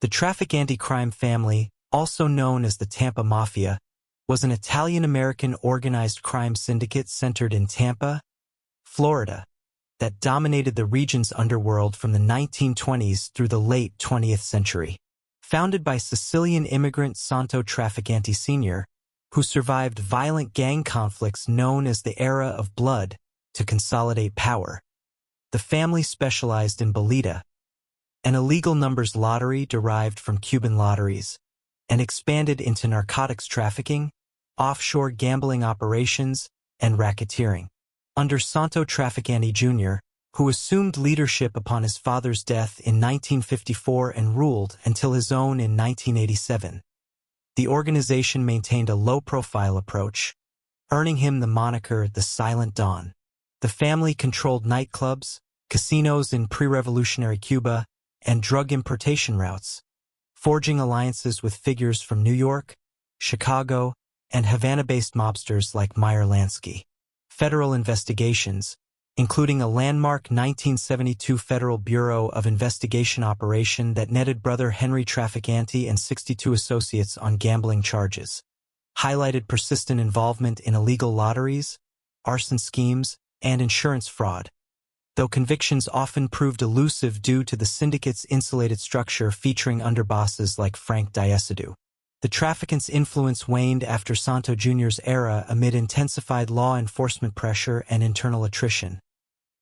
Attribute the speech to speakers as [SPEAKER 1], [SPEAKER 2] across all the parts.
[SPEAKER 1] The Trafficante crime family, also known as the Tampa Mafia, was an Italian-American organized crime syndicate centered in Tampa, Florida, that dominated the region's underworld from the 1920s through the late 20th century. Founded by Sicilian immigrant Santo Trafficante Sr., who survived violent gang conflicts known as the Era of Blood to consolidate power, the family specialized in boleta, an illegal numbers lottery derived from Cuban lotteries, and expanded into narcotics trafficking, offshore gambling operations, and racketeering. Under Santo Trafficante Jr., who assumed leadership upon his father's death in 1954 and ruled until his own in 1987, the organization maintained a low-profile approach, earning him the moniker the Silent Don. The family controlled nightclubs, casinos in pre-revolutionary Cuba, and drug importation routes, forging alliances with figures from New York, Chicago, and Havana-based mobsters like Meyer Lansky. Federal investigations, including a landmark 1972 Federal Bureau of Investigation operation that netted brother Henry Trafficante and 62 associates on gambling charges, highlighted persistent involvement in illegal lotteries, arson schemes, and insurance fraud, though convictions often proved elusive due to the syndicate's insulated structure featuring underbosses like Frank Diesidu. The trafficant's influence waned after Santo Jr.'s era amid intensified law enforcement pressure and internal attrition,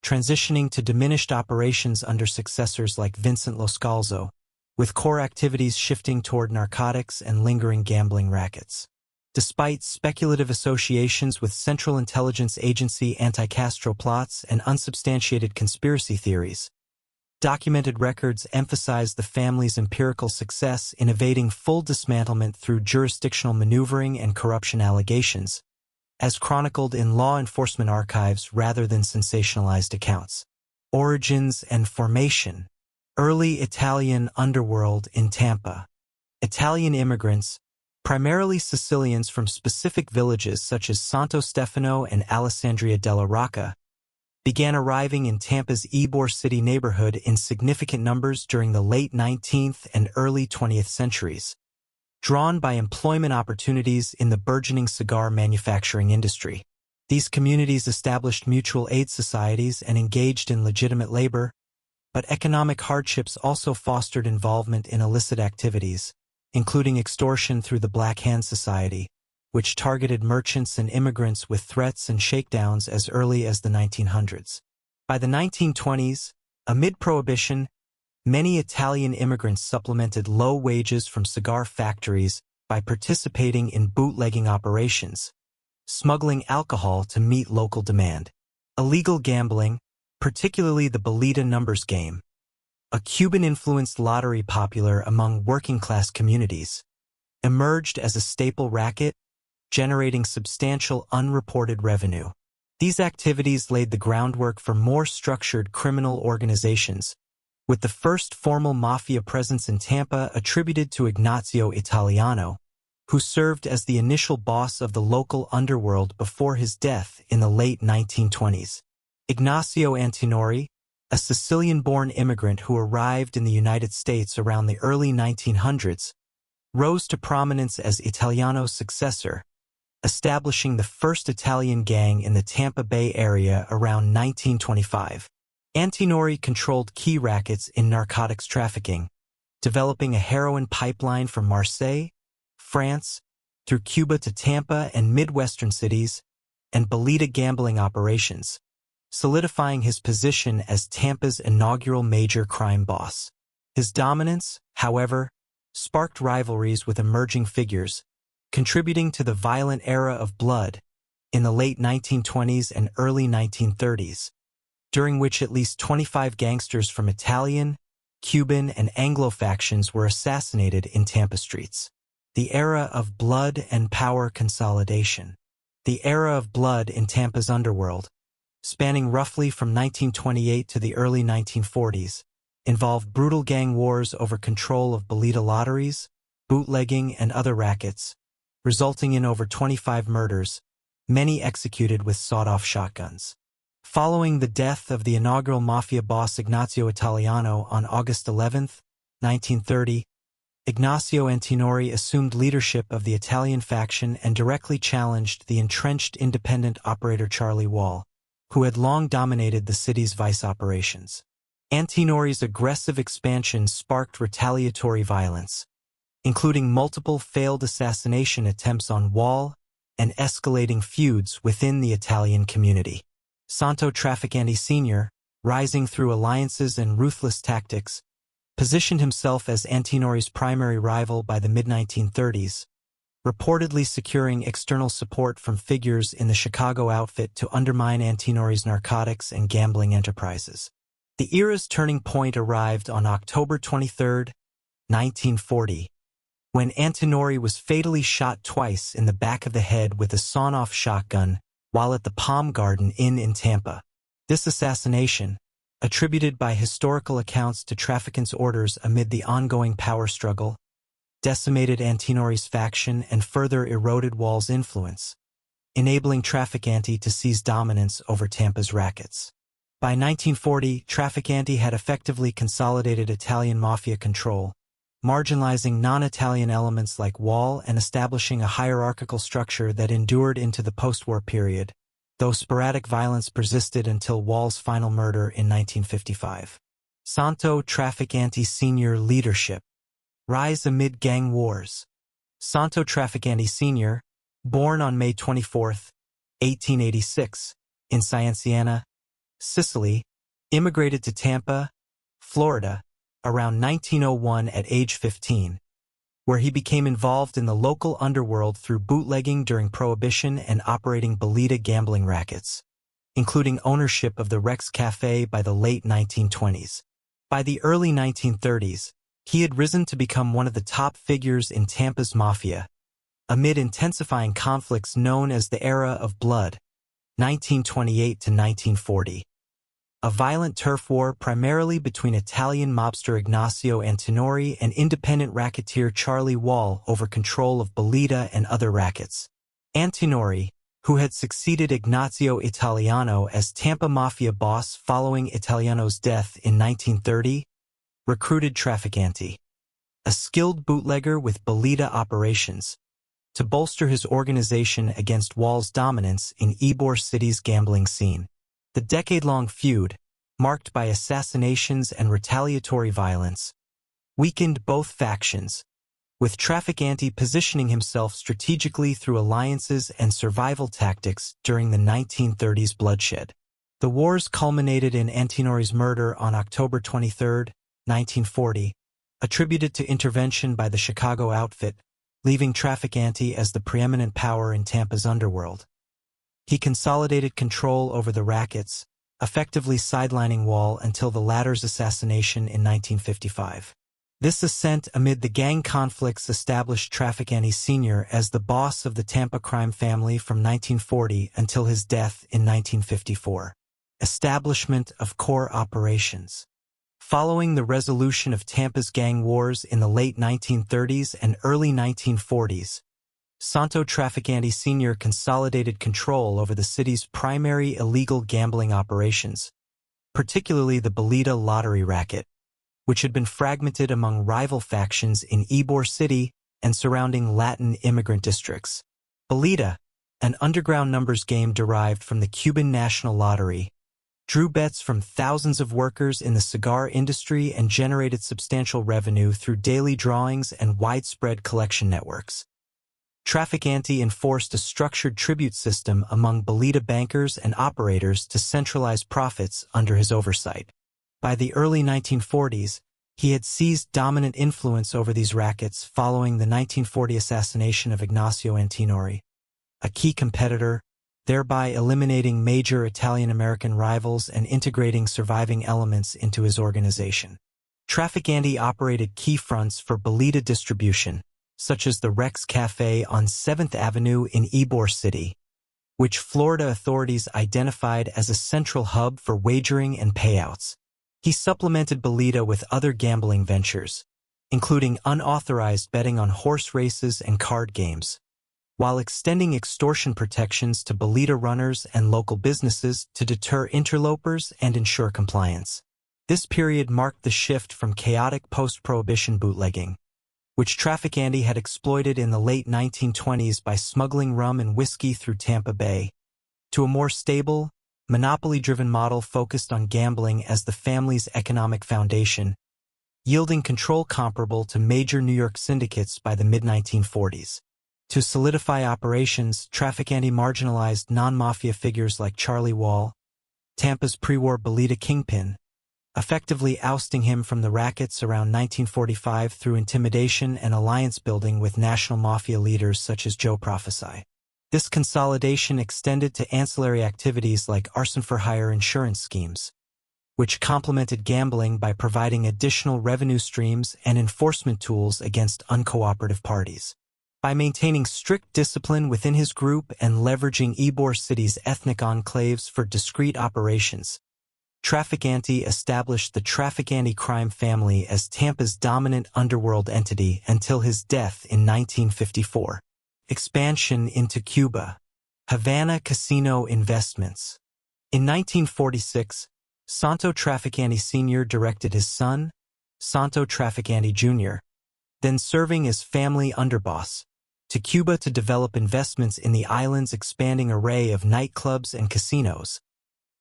[SPEAKER 1] transitioning to diminished operations under successors like Vincent Lo Scalzo, with core activities shifting toward narcotics and lingering gambling rackets. Despite speculative associations with Central Intelligence Agency anti-Castro plots and unsubstantiated conspiracy theories, documented records emphasize the family's empirical success in evading full dismantlement through jurisdictional maneuvering and corruption allegations, as chronicled in law enforcement archives rather than sensationalized accounts. Origins and formation. Early Italian underworld in Tampa. Italian immigrants, primarily Sicilians from specific villages such as Santo Stefano and Alessandria della Rocca, began arriving in Tampa's Ybor City neighborhood in significant numbers during the late 19th and early 20th centuries, drawn by employment opportunities in the burgeoning cigar manufacturing industry. These communities established mutual aid societies and engaged in legitimate labor, but economic hardships also fostered involvement in illicit activities, including extortion through the Black Hand Society, which targeted merchants and immigrants with threats and shakedowns as early as the 1900s. By the 1920s, amid Prohibition, many Italian immigrants supplemented low wages from cigar factories by participating in bootlegging operations, smuggling alcohol to meet local demand. Illegal gambling, particularly the boleta numbers game, a Cuban-influenced lottery popular among working-class communities, emerged as a staple racket, generating substantial unreported revenue. These activities laid the groundwork for more structured criminal organizations, with the first formal mafia presence in Tampa attributed to Ignazio Italiano, who served as the initial boss of the local underworld before his death in the late 1920s. Ignacio Antinori, a Sicilian-born immigrant who arrived in the United States around the early 1900s, rose to prominence as Italiano's successor, establishing the first Italian gang in the Tampa Bay area around 1925. Antinori controlled key rackets in narcotics trafficking, developing a heroin pipeline from Marseille, France, through Cuba to Tampa and Midwestern cities, and boleta gambling operations, solidifying his position as Tampa's inaugural major crime boss. His dominance, however, sparked rivalries with emerging figures, contributing to the violent era of blood in the late 1920s and early 1930s, during which at least 25 gangsters from Italian, Cuban, and Anglo factions were assassinated in Tampa streets. The era of blood and power consolidation. The era of blood in Tampa's underworld, spanning roughly from 1928 to the early 1940s, involved brutal gang wars over control of boleta lotteries, bootlegging, and other rackets, resulting in over 25 murders, many executed with sawed-off shotguns. Following the death of the inaugural mafia boss Ignazio Italiano on August 11, 1930, Ignacio Antinori assumed leadership of the Italian faction and directly challenged the entrenched independent operator Charlie Wall, who had long dominated the city's vice operations. Antinori's aggressive expansion sparked retaliatory violence, including multiple failed assassination attempts on Wall and escalating feuds within the Italian community. Santo Trafficante Sr., rising through alliances and ruthless tactics, positioned himself as Antinori's primary rival by the mid-1930s, reportedly securing external support from figures in the Chicago outfit to undermine Antinori's narcotics and gambling enterprises. The era's turning point arrived on October 23, 1940, when Antinori was fatally shot twice in the back of the head with a sawn-off shotgun while at the Palm Garden Inn in Tampa. This assassination, attributed by historical accounts to Trafficante's orders amid the ongoing power struggle, decimated Antinori's faction and further eroded Wall's influence, enabling Trafficante to seize dominance over Tampa's rackets. By 1940, Trafficante had effectively consolidated Italian mafia control, marginalizing non-Italian elements like Wall and establishing a hierarchical structure that endured into the post-war period, though sporadic violence persisted until Wall's final murder in 1955. Santo Trafficante Sr. leadership. Rise amid gang wars. Santo Trafficante Sr., born on May 24, 1886, in Cianciana, Sicily, immigrated to Tampa, Florida, around 1901 at age 15, where he became involved in the local underworld through bootlegging during Prohibition and operating Bolita gambling rackets, including ownership of the Rex Cafe by the late 1920s. By the early 1930s, he had risen to become one of the top figures in Tampa's Mafia, amid intensifying conflicts known as the Era of Blood, 1928 to 1940. A violent turf war primarily between Italian mobster Ignacio Antinori and independent racketeer Charlie Wall over control of Bolita and other rackets. Antinori, who had succeeded Ignazio Italiano as Tampa Mafia boss following Italiano's death in 1930, recruited Trafficante, a skilled bootlegger with Bolita operations, to bolster his organization against Wall's dominance in Ybor City's gambling scene. The decade-long feud, marked by assassinations and retaliatory violence, weakened both factions, with Trafficante positioning himself strategically through alliances and survival tactics during the 1930s bloodshed. The wars culminated in Antinori's murder on October 23, 1940, attributed to intervention by the Chicago outfit, leaving Trafficante as the preeminent power in Tampa's underworld. He consolidated control over the rackets, effectively sidelining Wall until the latter's assassination in 1955. This ascent amid the gang conflicts established Trafficante Sr. as the boss of the Tampa crime family from 1940 until his death in 1954. Establishment of core operations. Following the resolution of Tampa's gang wars in the late 1930s and early 1940s, Santo Trafficante Sr. consolidated control over the city's primary illegal gambling operations, particularly the Bolita lottery racket, which had been fragmented among rival factions in Ybor City and surrounding Latin immigrant districts. Bolita, an underground numbers game derived from the Cuban National Lottery, drew bets from thousands of workers in the cigar industry and generated substantial revenue through daily drawings and widespread collection networks. Trafficante enforced a structured tribute system among Bolita bankers and operators to centralize profits under his oversight. By the early 1940s, he had seized dominant influence over these rackets following the 1940 assassination of Ignacio Antinori, a key competitor, thereby eliminating major Italian-American rivals and integrating surviving elements into his organization. Trafficante operated key fronts for Bolita distribution, such as the Rex Cafe on 7th Avenue in Ybor City, which Florida authorities identified as a central hub for wagering and payouts. He supplemented Bolita with other gambling ventures, including unauthorized betting on horse races and card games, while extending extortion protections to Bolita runners and local businesses to deter interlopers and ensure compliance. This period marked the shift from chaotic post-Prohibition bootlegging, which Trafficante had exploited in the late 1920s by smuggling rum and whiskey through Tampa Bay, to a more stable, monopoly-driven model focused on gambling as the family's economic foundation, yielding control comparable to major New York syndicates by the mid-1940s. To solidify operations, Trafficante marginalized non-mafia figures like Charlie Wall, Tampa's pre-war Bolita kingpin, effectively ousting him from the rackets around 1945 through intimidation and alliance building with national mafia leaders such as Joe Prophesy. This consolidation extended to ancillary activities like arson-for-hire insurance schemes, which complemented gambling by providing additional revenue streams and enforcement tools against uncooperative parties. By maintaining strict discipline within his group and leveraging Ybor City's ethnic enclaves for discrete operations, Trafficante established the Trafficante crime family as Tampa's dominant underworld entity until his death in 1954. Expansion into Cuba. Havana Casino Investments. In 1946, Santo Trafficante Sr. directed his son, Santo Trafficante Jr., then serving as family underboss, to Cuba to develop investments in the island's expanding array of nightclubs and casinos,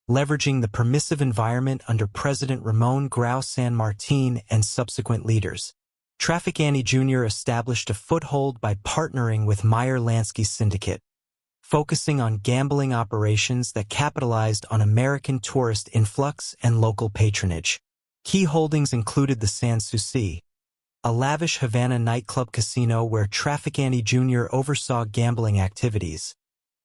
[SPEAKER 1] leveraging the permissive environment under President Ramon Grau San Martin and subsequent leaders. Trafficante Jr. established a foothold by partnering with Meyer Lansky's syndicate, focusing on gambling operations that capitalized on American tourist influx and local patronage. Key holdings included the Sans Souci, a lavish Havana nightclub casino where Trafficante Jr. oversaw gambling activities,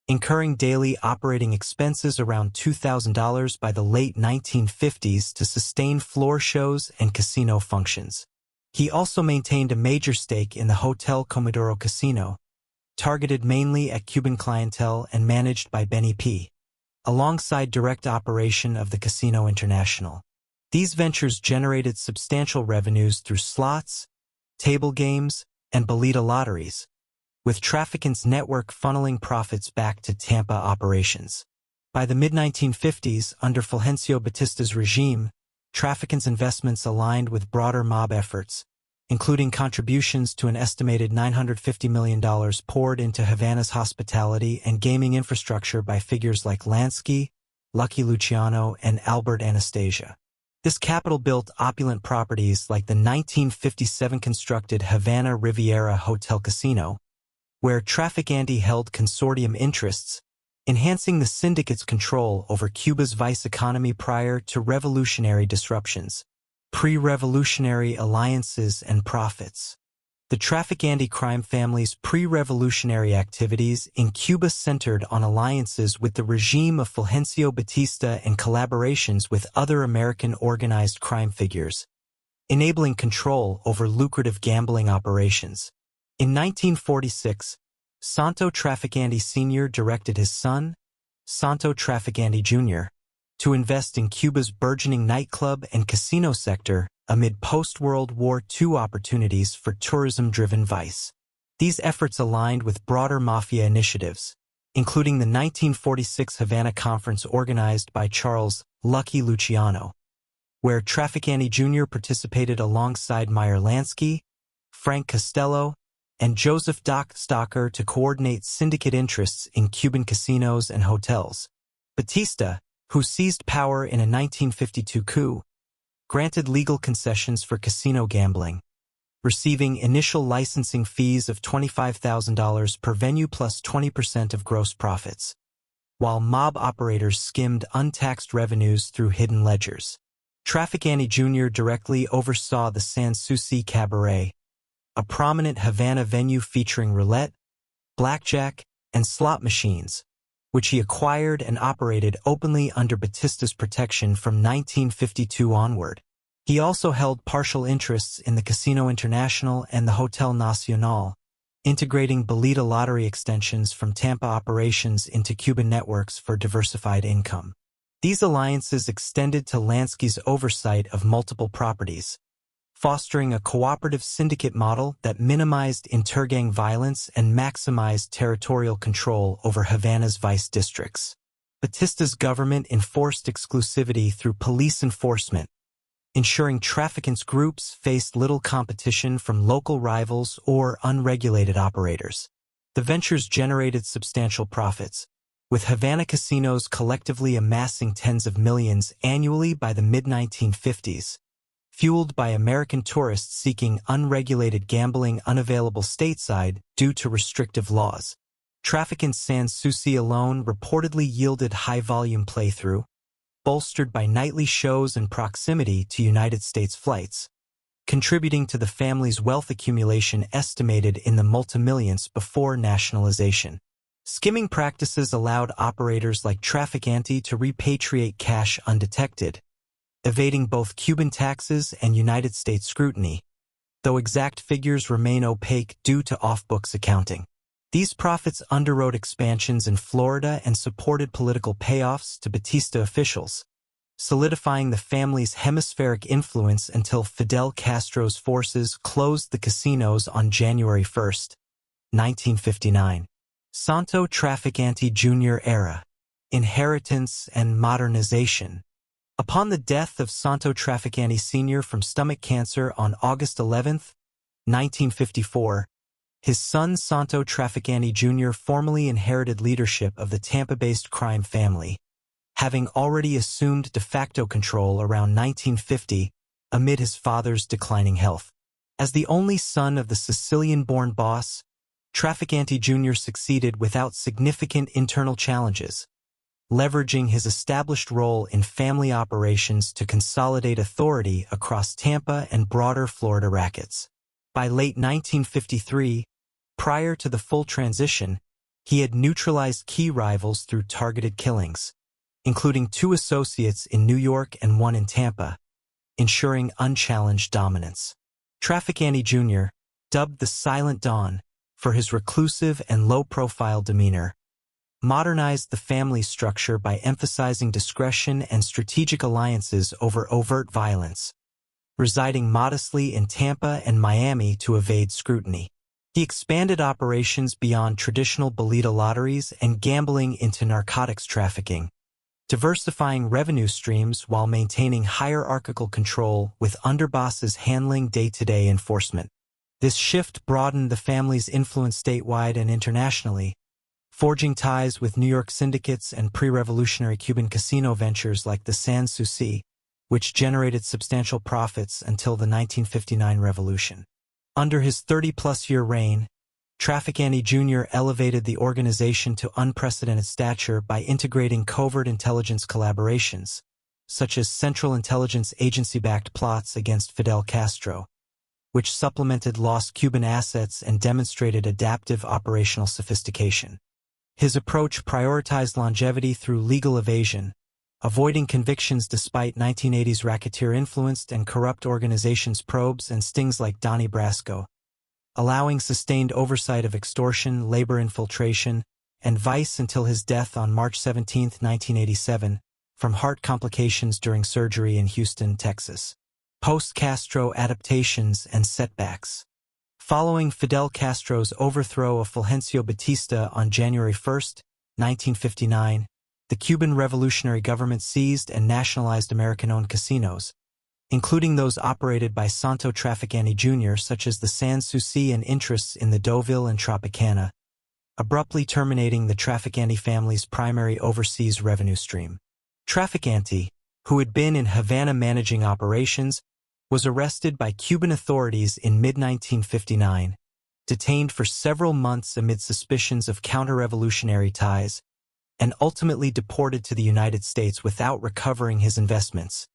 [SPEAKER 1] incurring daily operating expenses around $2,000 by the late 1950s to sustain floor shows and casino functions. He also maintained a major stake in the Hotel Comodoro Casino, targeted mainly at Cuban clientele and managed by Benny P., alongside direct operation of the Casino International. These ventures generated substantial revenues through slots, table games, and bolita lotteries, with Trafficante's network funneling profits back to Tampa operations. By the mid-1950s, under Fulgencio Batista's regime, Trafficante's investments aligned with broader mob efforts, including contributions to an estimated $950 million poured into Havana's hospitality and gaming infrastructure by figures like Lansky, Lucky Luciano, and Albert Anastasia. This capital built opulent properties like the 1957 constructed Havana Riviera Hotel Casino, where Trafficante held consortium interests, enhancing the syndicate's control over Cuba's vice economy prior to revolutionary disruptions. Pre-revolutionary alliances and profits. The Trafficante crime family's pre-revolutionary activities in Cuba centered on alliances with the regime of Fulgencio Batista and collaborations with other American organized crime figures, enabling control over lucrative gambling operations. In 1946, Santo Trafficante Sr. directed his son, Santo Trafficante Jr., to invest in Cuba's burgeoning nightclub and casino sector amid post-World War II opportunities for tourism-driven vice. These efforts aligned with broader mafia initiatives, including the 1946 Havana Conference organized by Charles Lucky Luciano, where Trafficante Jr. participated alongside Meyer Lansky, Frank Costello, and Joseph Doc Stocker to coordinate syndicate interests in Cuban casinos and hotels. Batista, who seized power in a 1952 coup, granted legal concessions for casino gambling, receiving initial licensing fees of $25,000 per venue plus 20% of gross profits, while mob operators skimmed untaxed revenues through hidden ledgers. Trafficante Jr. directly oversaw the Sans Souci Cabaret, a prominent Havana venue featuring roulette, blackjack, and slot machines, which he acquired and operated openly under Batista's protection from 1952 onward. He also held partial interests in the Casino International and the Hotel Nacional, integrating bolita lottery extensions from Tampa operations into Cuban networks for diversified income. These alliances extended to Lansky's oversight of multiple properties, fostering a cooperative syndicate model that minimized intergang violence and maximized territorial control over Havana's vice districts. Batista's government enforced exclusivity through police enforcement, ensuring Trafficante groups faced little competition from local rivals or unregulated operators. The ventures generated substantial profits, with Havana casinos collectively amassing tens of millions annually by the mid-1950s, fueled by American tourists seeking unregulated gambling unavailable stateside due to restrictive laws. Trafficante Sans Souci alone reportedly yielded high-volume playthrough, bolstered by nightly shows and proximity to United States flights, contributing to the family's wealth accumulation estimated in the multimillions before nationalization. Skimming practices allowed operators like Trafficante to repatriate cash undetected, evading both Cuban taxes and United States scrutiny, though exact figures remain opaque due to off-books accounting. These profits underwrote expansions in Florida and supported political payoffs to Batista officials, solidifying the family's hemispheric influence until Fidel Castro's forces closed the casinos on January 1, 1959. Santo Trafficante Jr. era, inheritance and modernization. Upon the death of Santo Trafficante Sr. from stomach cancer on August 11, 1954, his son Santo Trafficante Jr. formally inherited leadership of the Tampa-based crime family, having already assumed de facto control around 1950 amid his father's declining health. As the only son of the Sicilian-born boss, Trafficante Jr. succeeded without significant internal challenges, leveraging his established role in family operations to consolidate authority across Tampa and broader Florida rackets. By late 1953, prior to the full transition, he had neutralized key rivals through targeted killings, including 2 associates in New York and 1 in Tampa, ensuring unchallenged dominance. Trafficante Jr., dubbed the Silent Don for his reclusive and low-profile demeanor, modernized the family structure by emphasizing discretion and strategic alliances over overt violence, residing modestly in Tampa and Miami to evade scrutiny. He expanded operations beyond traditional bolita lotteries and gambling into narcotics trafficking, diversifying revenue streams while maintaining hierarchical control with underbosses handling day-to-day enforcement. This shift broadened the family's influence statewide and internationally, forging ties with New York syndicates and pre-revolutionary Cuban casino ventures like the Sans Souci, which generated substantial profits until the 1959 revolution. Under his 30-plus-year reign, Trafficante Jr. elevated the organization to unprecedented stature by integrating covert intelligence collaborations, such as Central Intelligence Agency-backed plots against Fidel Castro, which supplemented lost Cuban assets and demonstrated adaptive operational sophistication. His approach prioritized longevity through legal evasion, avoiding convictions despite 1980s racketeer-influenced and corrupt organizations' probes and stings like Donnie Brasco, allowing sustained oversight of extortion, labor infiltration, and vice until his death on March 17, 1987, from heart complications during surgery in Houston, Texas. Post-Castro adaptations and setbacks. Following Fidel Castro's overthrow of Fulgencio Batista on January 1, 1959, the Cuban revolutionary government seized and nationalized American-owned casinos, including those operated by Santo Trafficante Jr. such as the Sans Souci and interests in the Deauville and Tropicana, abruptly terminating the Trafficante family's primary overseas revenue stream. Trafficante, who had been in Havana managing operations, was arrested by Cuban authorities in mid-1959, detained for several months amid suspicions of counter-revolutionary ties, and ultimately deported to the United States without recovering his investments,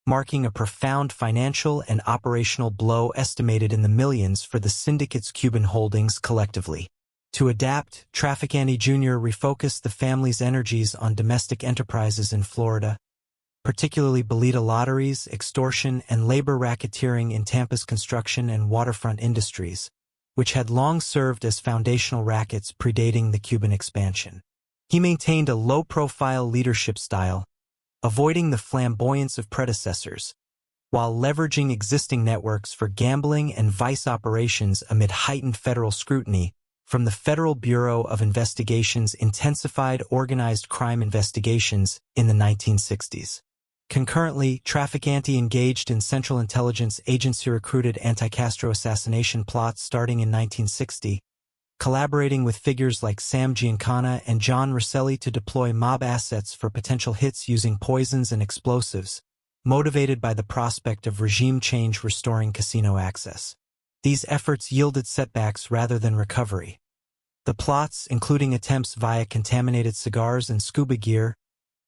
[SPEAKER 1] marking a profound financial and operational blow estimated in the millions for the syndicate's Cuban holdings collectively. To adapt, Trafficante Jr. refocused the family's energies on domestic enterprises in Florida, particularly bolita lotteries, extortion, and labor racketeering in Tampa's construction and waterfront industries, which had long served as foundational rackets predating the Cuban expansion. He maintained a low-profile leadership style, avoiding the flamboyance of predecessors, while leveraging existing networks for gambling and vice operations amid heightened federal scrutiny from the Federal Bureau of Investigation's intensified organized crime investigations in the 1960s. Concurrently, Trafficante engaged in Central Intelligence Agency-recruited anti-Castro assassination plots starting in 1960, collaborating with figures like Sam Giancana and John Rosselli to deploy mob assets for potential hits using poisons and explosives, motivated by the prospect of regime change restoring casino access. These efforts yielded setbacks rather than recovery. The plots, including attempts via contaminated cigars and scuba gear,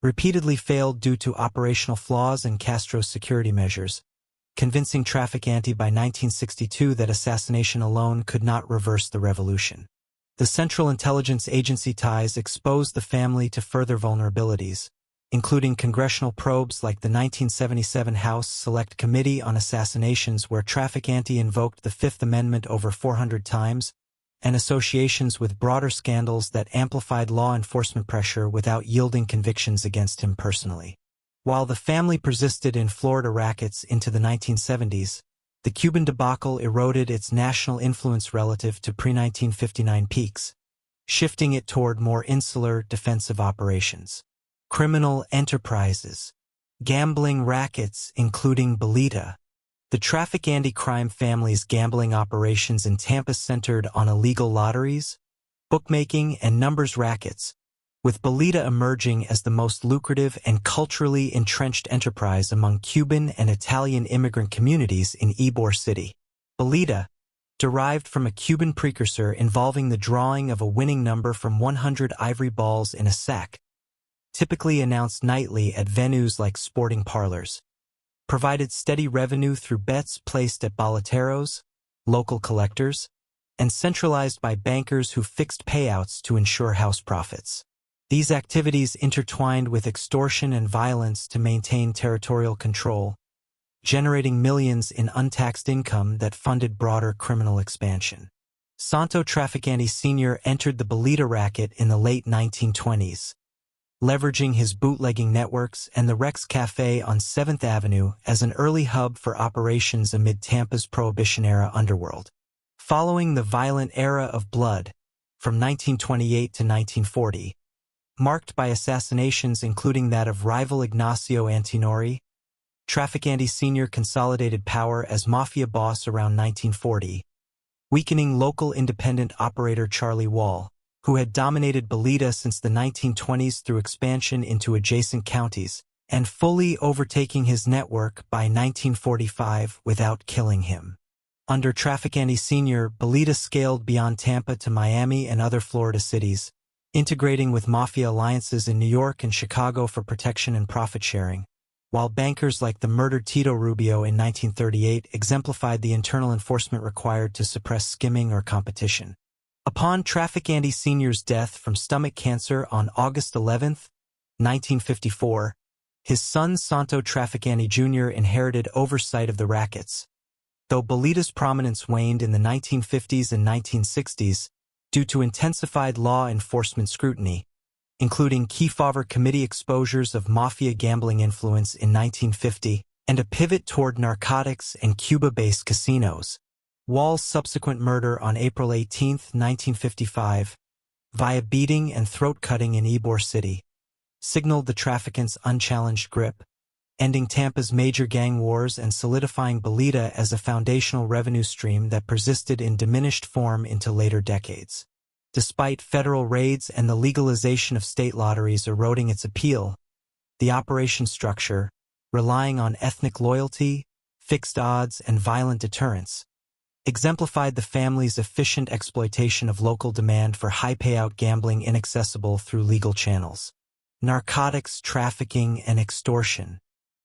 [SPEAKER 1] repeatedly failed due to operational flaws and Castro's security measures, convincing Trafficante by 1962 that assassination alone could not reverse the revolution. The Central Intelligence Agency ties exposed the family to further vulnerabilities, including congressional probes like the 1977 House Select Committee on Assassinations where Trafficante invoked the Fifth Amendment over 400 times, and associations with broader scandals that amplified law enforcement pressure without yielding convictions against him personally. While the family persisted in Florida rackets into the 1970s, the Cuban debacle eroded its national influence relative to pre-1959 peaks, shifting it toward more insular defensive operations. Criminal enterprises. Gambling rackets, including Bolita. The Trafficante crime family's gambling operations in Tampa centered on illegal lotteries, bookmaking, and numbers rackets, with Bolita emerging as the most lucrative and culturally entrenched enterprise among Cuban and Italian immigrant communities in Ybor City. Bolita, derived from a Cuban precursor involving the drawing of a winning number from 100 ivory balls in a sack, typically announced nightly at venues like sporting parlors, provided steady revenue through bets placed at boleteros, local collectors, and centralized by bankers who fixed payouts to ensure house profits. These activities intertwined with extortion and violence to maintain territorial control, generating millions in untaxed income that funded broader criminal expansion. Santo Trafficante Sr. entered the Bolita racket in the late 1920s, leveraging his bootlegging networks and the Rex Cafe on 7th Avenue as an early hub for operations amid Tampa's Prohibition-era underworld. Following the violent era of blood, from 1928 to 1940, marked by assassinations including that of rival Ignacio Antinori, Trafficante Sr. consolidated power as mafia boss around 1940, weakening local independent operator Charlie Wall, who had dominated Bolita since the 1920s through expansion into adjacent counties, and fully overtaking his network by 1945 without killing him. Under Trafficante Sr., Bolita scaled beyond Tampa to Miami and other Florida cities, integrating with mafia alliances in New York and Chicago for protection and profit sharing, while bankers like the murdered Tito Rubio in 1938 exemplified the internal enforcement required to suppress skimming or competition. Upon Trafficante Sr.'s death from stomach cancer on August 11, 1954, his son Santo Trafficante Jr. inherited oversight of the rackets. Though Bolita's prominence waned in the 1950s and 1960s due to intensified law enforcement scrutiny, including Kefauver Committee exposures of mafia gambling influence in 1950 and a pivot toward narcotics and Cuba-based casinos, Wall's subsequent murder on April 18, 1955, via beating and throat-cutting in Ybor City, signaled the trafficant's unchallenged grip, ending Tampa's major gang wars and solidifying Bolita as a foundational revenue stream that persisted in diminished form into later decades. Despite federal raids and the legalization of state lotteries eroding its appeal, the operation structure, relying on ethnic loyalty, fixed odds, and violent deterrence, exemplified the family's efficient exploitation of local demand for high-payout gambling inaccessible through legal channels. Narcotics trafficking and extortion.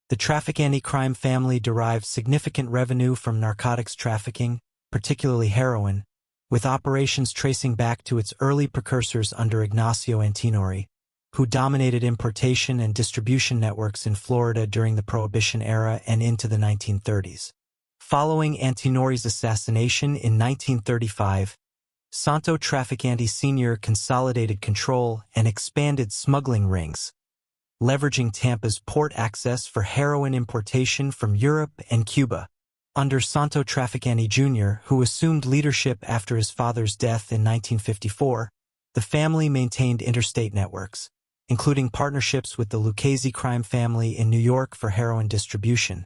[SPEAKER 1] The Trafficante crime family derived significant revenue from narcotics trafficking, particularly heroin, with operations tracing back to its early precursors under Ignacio Antinori, who dominated importation and distribution networks in Florida during the Prohibition era and into the 1930s. Following Antinori's assassination in 1935, Santo Trafficante Sr. consolidated control and expanded smuggling rings, leveraging Tampa's port access for heroin importation from Europe and Cuba. Under Santo Trafficante Jr., who assumed leadership after his father's death in 1954, the family maintained interstate networks, including partnerships with the Lucchese crime family in New York for heroin distribution,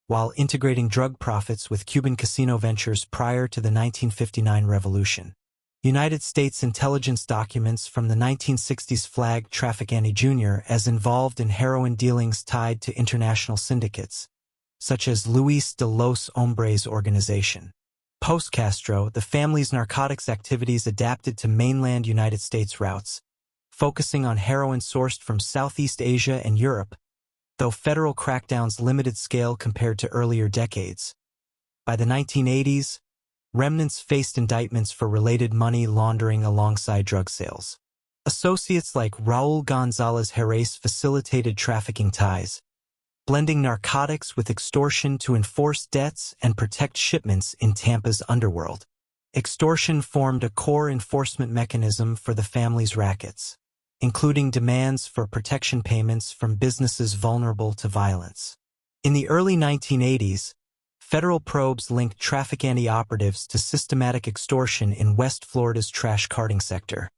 [SPEAKER 1] while integrating drug profits with Cuban casino ventures prior to the 1959 revolution. United States intelligence documents from the 1960s flagged Trafficante Jr. as involved in heroin dealings tied to international syndicates, such as Luis de los Hombres organization. Post-Castro, the family's narcotics activities adapted to mainland United States routes, focusing on heroin sourced from Southeast Asia and Europe, though federal crackdowns limited scale compared to earlier decades. By the 1980s, remnants faced indictments for related money laundering alongside drug sales. Associates like Raul Gonzalez Jerez facilitated trafficking ties, blending narcotics with extortion to enforce debts and protect shipments in Tampa's underworld. Extortion formed a core enforcement mechanism for the family's rackets, including demands for protection payments from businesses vulnerable to violence. In the early 1980s, federal probes linked Trafficante operatives to systematic extortion in West Florida's trash carting sector,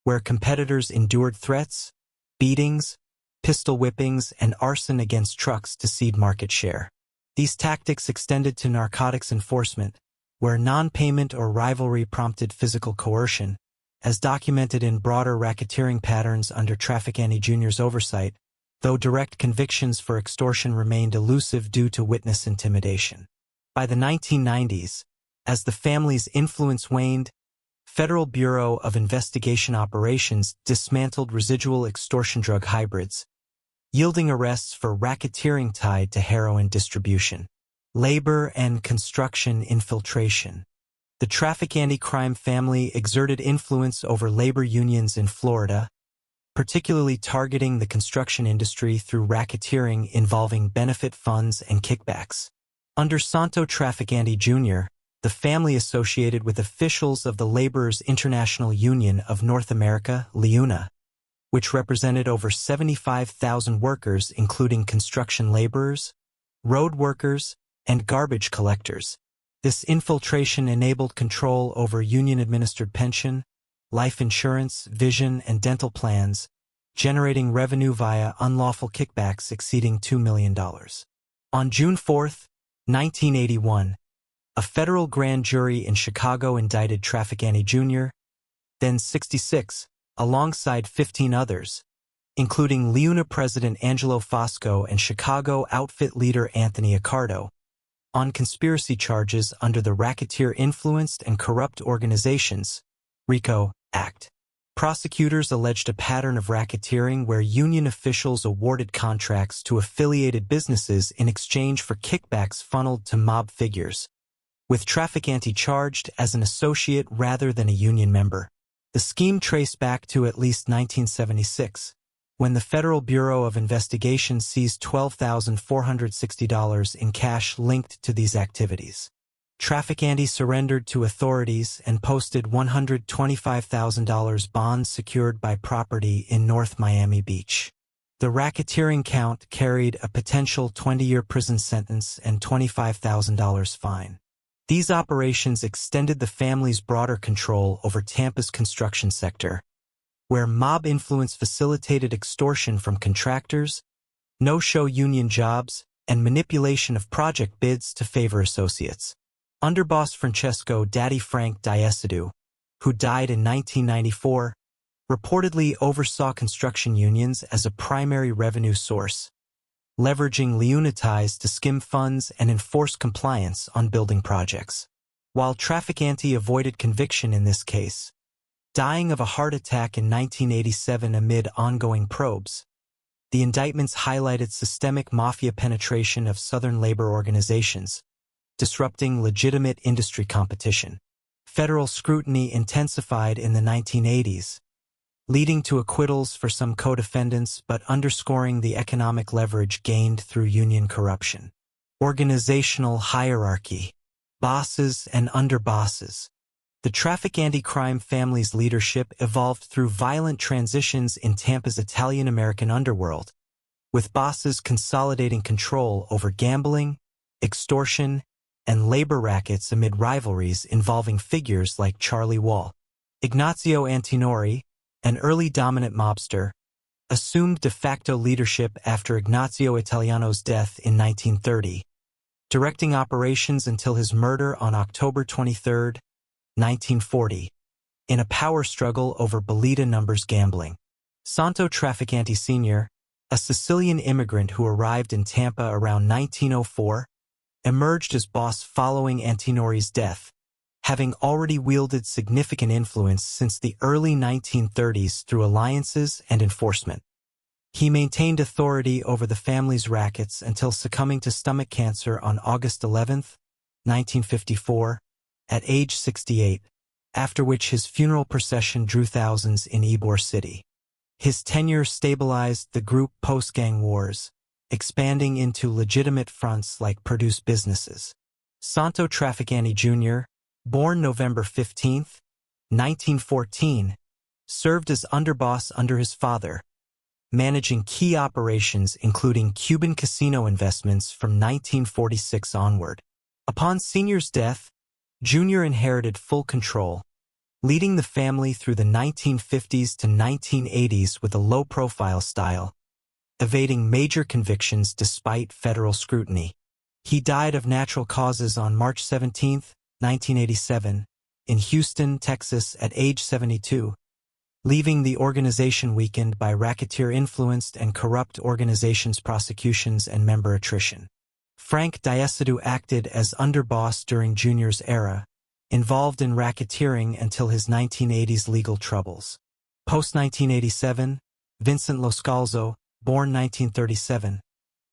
[SPEAKER 1] where competitors endured threats, beatings, pistol whippings, and arson against trucks to cede market share. These tactics extended to narcotics enforcement, where non-payment or rivalry prompted physical coercion, as documented in broader racketeering patterns under Trafficante Jr.'s oversight, though direct convictions for extortion remained elusive due to witness intimidation. By the 1990s, as the family's influence waned, Federal Bureau of Investigation Operations dismantled residual extortion drug hybrids, yielding arrests for racketeering tied to heroin distribution. Labor and construction infiltration. The Trafficante crime family exerted influence over labor unions in Florida, particularly targeting the construction industry through racketeering involving benefit funds and kickbacks. Under Santo Trafficante Jr., the family associated with officials of the Laborers International Union of North America, LIUNA, which represented over 75,000 workers including construction laborers, road workers, and garbage collectors. This infiltration enabled control over union-administered pension, life insurance, vision, and dental plans, generating revenue via unlawful kickbacks exceeding $2 million. On June 4, 1981, a federal grand jury in Chicago indicted Trafficante Jr., then 66, alongside 15 others, including LIUNA President Angelo Fosco and Chicago outfit leader Anthony Accardo, on conspiracy charges under the Racketeer-Influenced and Corrupt Organizations (RICO) Act. Prosecutors alleged a pattern of racketeering where union officials awarded contracts to affiliated businesses in exchange for kickbacks funneled to mob figures, with Trafficante charged as an associate rather than a union member. The scheme traced back to at least 1976, when the Federal Bureau of Investigation seized $12,460 in cash linked to these activities. Trafficante surrendered to authorities and posted $125,000 bonds secured by property in North Miami Beach. The racketeering count carried a potential 20-year prison sentence and $25,000 fine. These operations extended the family's broader control over Tampa's construction sector, where mob influence facilitated extortion from contractors, no-show union jobs, and manipulation of project bids to favor associates. Underboss Francesco "Daddy Frank" Diesidu, who died in 1994, reportedly oversaw construction unions as a primary revenue source, leveraging LIUNA ties to skim funds and enforce compliance on building projects. While Trafficante avoided conviction in this case, dying of a heart attack in 1987 amid ongoing probes, the indictments highlighted systemic mafia penetration of Southern labor organizations, disrupting legitimate industry competition. Federal scrutiny intensified in the 1980s, leading to acquittals for some co-defendants but underscoring the economic leverage gained through union corruption. Organizational hierarchy. Bosses and underbosses. The Trafficante crime family's leadership evolved through violent transitions in Tampa's Italian-American underworld, with bosses consolidating control over gambling, extortion, and labor rackets amid rivalries involving figures like Charlie Wall. Ignazio Antinori, an early dominant mobster, assumed de facto leadership after Ignazio Italiano's death in 1930, directing operations until his murder on October 23, 1940, in a power struggle over bolita numbers gambling. Santo Trafficante Sr., a Sicilian immigrant who arrived in Tampa around 1904, emerged as boss following Antinori's death, having already wielded significant influence since the early 1930s through alliances and enforcement. He maintained authority over the family's rackets until succumbing to stomach cancer on August 11, 1954, at age 68, after which his funeral procession drew thousands in Ybor City. His tenure stabilized the group post-gang wars, expanding into legitimate fronts like produce businesses. Santo Trafficante Jr., born November 15, 1914, served as underboss under his father, managing key operations including Cuban casino investments from 1946 onward. Upon Senior's death, Jr. inherited full control, leading the family through the 1950s to 1980s with a low-profile style, evading major convictions despite federal scrutiny. He died of natural causes on March 17, 1987, in Houston, Texas, at age 72, leaving the organization weakened by racketeer-influenced and corrupt organizations' prosecutions and member attrition. Frank Diacedo acted as underboss during Jr.'s era, involved in racketeering until his 1980s legal troubles. Post-1987, Vincent Lo Scalzo, born 1937,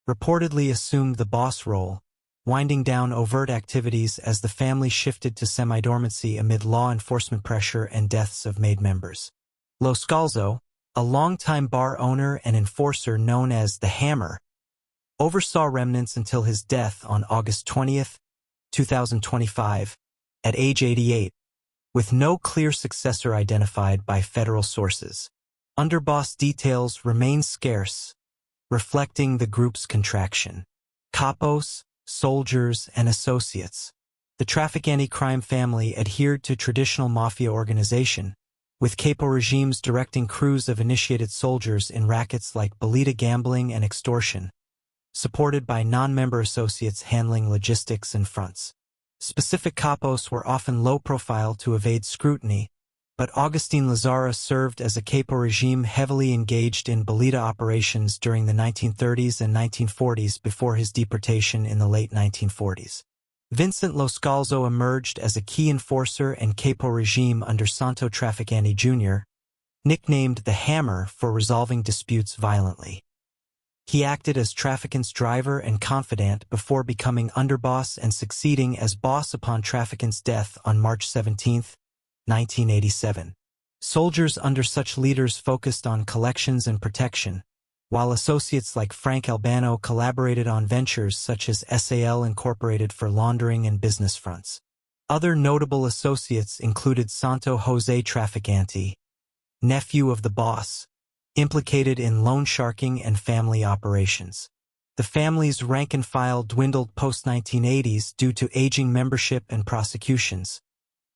[SPEAKER 1] reportedly assumed the boss role, winding down overt activities as the family shifted to semi-dormancy amid law enforcement pressure and deaths of made members. Lo Scalzo, a longtime bar owner and enforcer known as the Hammer, oversaw remnants until his death on August 20, 2025, at age 88, with no clear successor identified by federal sources. Underboss details remain scarce, reflecting the group's contraction. Capos, soldiers, and associates. The Trafficante crime family adhered to traditional mafia organization, with capo regimes directing crews of initiated soldiers in rackets like bolita gambling and extortion, supported by non-member associates handling logistics and fronts. Specific capos were often low-profile to evade scrutiny, but Agustin Lazara served as a capo regime heavily engaged in bolita operations during the 1930s and 1940s before his deportation in the late 1940s. Vincent Lo Scalzo emerged as a key enforcer and capo regime under Santo Trafficante Jr., nicknamed the Hammer for resolving disputes violently. He acted as Trafficant's driver and confidant before becoming underboss and succeeding as boss upon Trafficant's death on March 17, 1987. Soldiers under such leaders focused on collections and protection, while associates like Frank Albano collaborated on ventures such as SAL Incorporated for laundering and business fronts. Other notable associates included Santo Jose Trafficante, nephew of the boss, implicated in loan sharking and family operations. The family's rank and file dwindled post-1980s due to aging membership and prosecutions,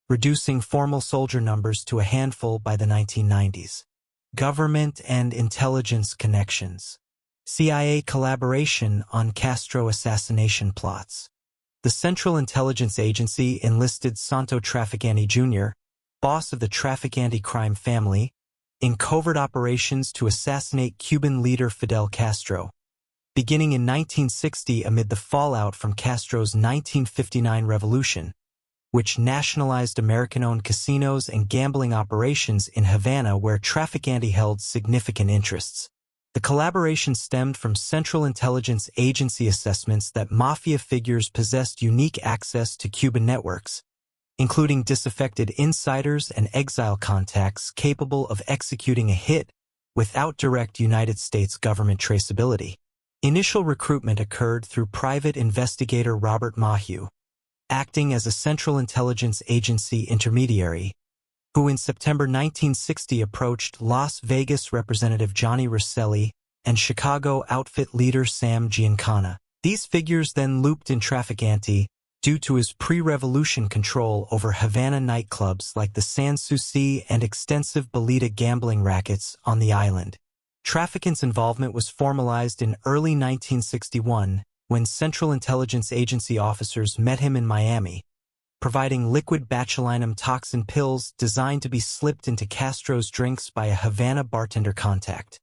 [SPEAKER 1] reducing formal soldier numbers to a handful by the 1990s. Government and intelligence connections. CIA collaboration on Castro assassination plots. The Central Intelligence Agency enlisted Santo Trafficante Jr., boss of the Trafficante crime family, in covert operations to assassinate Cuban leader Fidel Castro, beginning in 1960 amid the fallout from Castro's 1959 revolution, which nationalized American-owned casinos and gambling operations in Havana where Trafficante held significant interests. The collaboration stemmed from Central Intelligence Agency assessments that mafia figures possessed unique access to Cuban networks, including disaffected insiders and exile contacts capable of executing a hit without direct United States government traceability. Initial recruitment occurred through private investigator Robert Maheu, acting as a Central Intelligence Agency intermediary, who in September 1960 approached Las Vegas Representative Johnny Rosselli and Chicago outfit leader Sam Giancana. These figures then looped in Trafficante due to his pre-revolution control over Havana nightclubs like the Sans Souci and extensive bolita gambling rackets on the island. Trafficant's involvement was formalized in early 1961 when Central Intelligence Agency officers met him in Miami, providing liquid botulinum toxin pills designed to be slipped into Castro's drinks by a Havana bartender contact.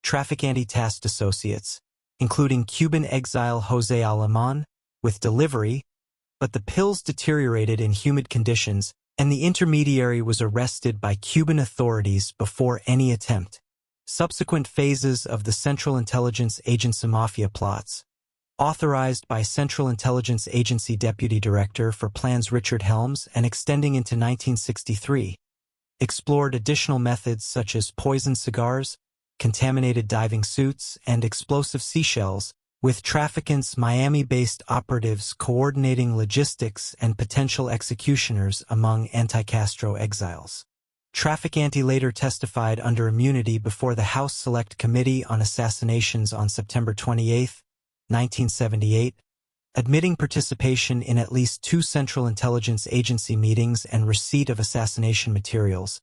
[SPEAKER 1] Trafficante tasked associates, including Cuban exile José Alemán, with delivery, but the pills deteriorated in humid conditions, and the intermediary was arrested by Cuban authorities before any attempt. Subsequent phases of the Central Intelligence Agency Mafia plots, authorized by Central Intelligence Agency Deputy Director for Plans Richard Helms and extending into 1963, explored additional methods such as poisoned cigars, contaminated diving suits, and explosive seashells, with Trafficant's Miami-based operatives coordinating logistics and potential executioners among anti-Castro exiles. Trafficante later testified under immunity before the House Select Committee on Assassinations on September 28, 1978, admitting participation in at least 2 Central Intelligence Agency meetings and receipt of assassination materials,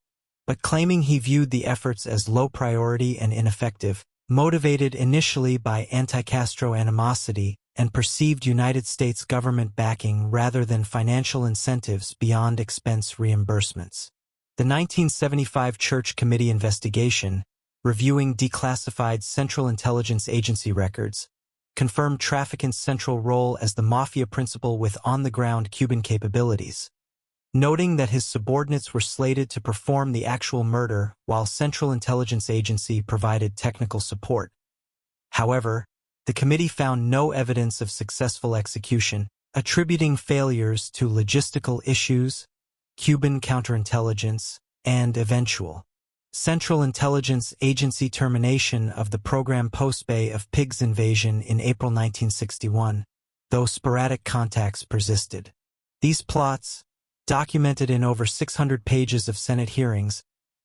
[SPEAKER 1] but claiming he viewed the efforts as low priority and ineffective, motivated initially by anti-Castro animosity and perceived United States government backing rather than financial incentives beyond expense reimbursements. The 1975 Church Committee investigation, reviewing declassified Central Intelligence Agency records, confirmed Trafficant's central role as the mafia principal with on-the-ground Cuban capabilities, noting that his subordinates were slated to perform the actual murder while Central Intelligence Agency provided technical support. However, the committee found no evidence of successful execution, attributing failures to logistical issues, Cuban counterintelligence, and eventual Central Intelligence Agency termination of the program Post-Bay of Pigs invasion in April 1961, though sporadic contacts persisted. These plots, documented in over 600 pages of Senate hearings,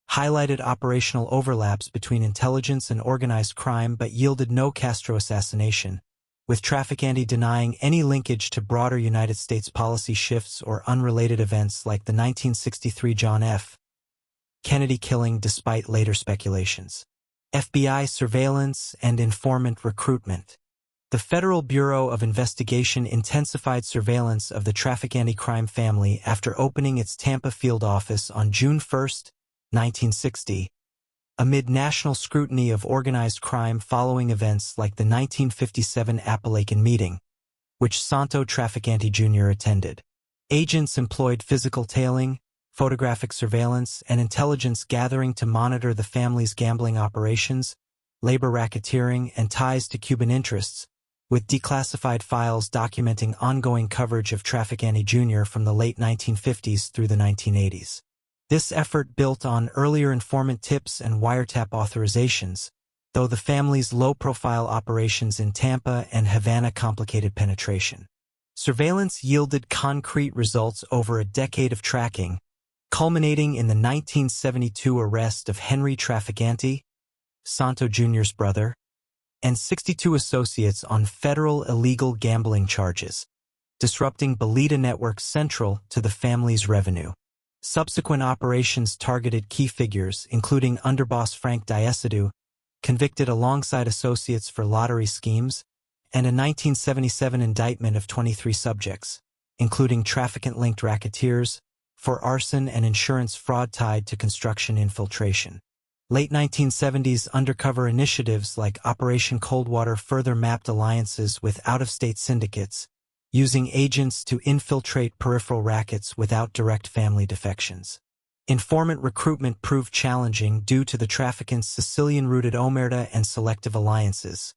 [SPEAKER 1] highlighted operational overlaps between intelligence and organized crime but yielded no Castro assassination, with Trafficante denying any linkage to broader United States policy shifts or unrelated events like the 1963 John F. Kennedy killing despite later speculations. FBI surveillance and informant recruitment. The Federal Bureau of Investigation intensified surveillance of the Trafficante crime family after opening its Tampa field office on June 1, 1960, amid national scrutiny of organized crime following events like the 1957 Appalachian meeting, which Santo Trafficante Jr. attended. Agents employed physical tailing, photographic surveillance, and intelligence gathering to monitor the family's gambling operations, labor racketeering, and ties to Cuban interests, with declassified files documenting ongoing coverage of Trafficante Jr. from the late 1950s through the 1980s. This effort built on earlier informant tips and wiretap authorizations, though the family's low-profile operations in Tampa and Havana complicated penetration. Surveillance yielded concrete results over a decade of tracking, culminating in the 1972 arrest of Henry Trafficante, Santo Jr.'s brother, and 62 associates on federal illegal gambling charges, disrupting Bolita networks central to the family's revenue. Subsequent operations targeted key figures, including underboss Frank Diesidu, convicted alongside associates for lottery schemes, and a 1977 indictment of 23 subjects, including trafficant-linked racketeers, for arson and insurance fraud tied to construction infiltration. Late 1970s undercover initiatives like Operation Coldwater further mapped alliances with out-of-state syndicates, using agents to infiltrate peripheral rackets without direct family defections. Informant recruitment proved challenging due to the trafficant's Sicilian-rooted omerta and selective alliances,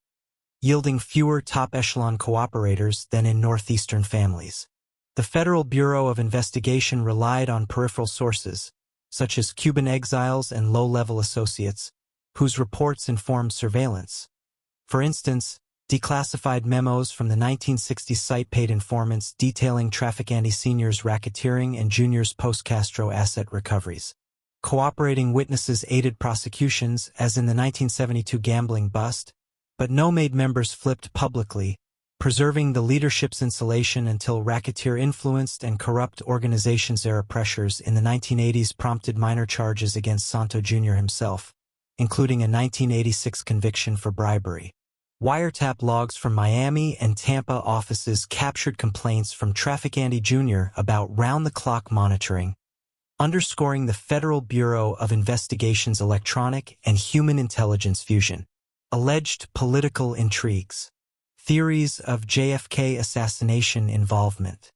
[SPEAKER 1] yielding fewer top-echelon cooperators than in northeastern families. The Federal Bureau of Investigation relied on peripheral sources, such as Cuban exiles and low-level associates, whose reports informed surveillance. For instance, declassified memos from the 1960s cite paid informants detailing Trafficante Sr.'s racketeering and Jr.'s post-Castro asset recoveries. Cooperating witnesses aided prosecutions, as in the 1972 gambling bust, but no made members flipped publicly, preserving the leadership's insulation until racketeer-influenced and corrupt organizations-era pressures in the 1980s prompted minor charges against Santo Jr. himself, including a 1986 conviction for bribery. Wiretap logs from Miami and Tampa offices captured complaints from Trafficante Jr. about round-the-clock monitoring, underscoring the Federal Bureau of Investigation's electronic and human intelligence fusion. Alleged political intrigues. Theories of JFK assassination involvement.